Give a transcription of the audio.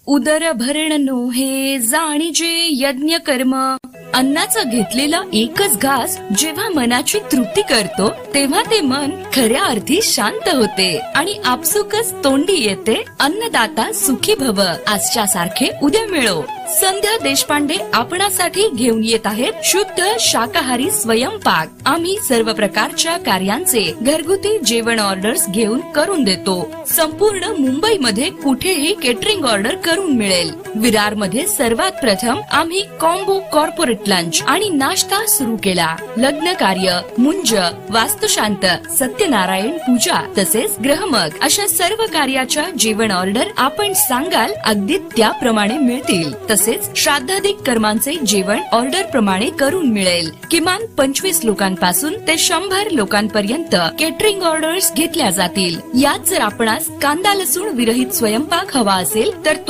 उदर भरण नोहे जाणीजे यज्ञ कर्म. अन्नाचा घेतलेला एकच घास जेव्हा मनाची तृप्ती करतो तेव्हा ते मन खऱ्या अर्थी शांत होते आणि आपसुकच तोंडी येते अन्नदाता सुखी भव. आजच्या सारखे उद्या मिळो. संध्या देशपांडे आपणासाठी घेऊन येत आहेत शुद्ध शाकाहारी स्वयंपाक. आम्ही सर्व प्रकारच्या कार्यांचे घरगुती जेवण ऑर्डर्स घेऊन करून देतो. संपूर्ण मुंबईमध्ये कुठेही केटरिंग ऑर्डर करून मिळेल. विरार मध्ये सर्वात प्रथम आम्ही कॉम्बो कॉर्पोरेट लंच आणि नाश्ता सुरू केला. लग्न कार्य, मुंज, वास्तुशांत, सत्यनारायण पूजा तसेच ग्रहमग अशा सर्व कार्याच्या जेवण ऑर्डर आपण सांगाल अगदी त्याप्रमाणे मिळतील. तसेच श्राद्धाधिक कर्मांचे जेवण ऑर्डर प्रमाणे करून मिळेल. किमान 25 लोकांपासून ते 100 लोकांपर्यंत केटरिंग ऑर्डर्स घेतल्या जातील. यात जर आपणास कांदा लसूण विरहित स्वयंपाक हवा असेल तर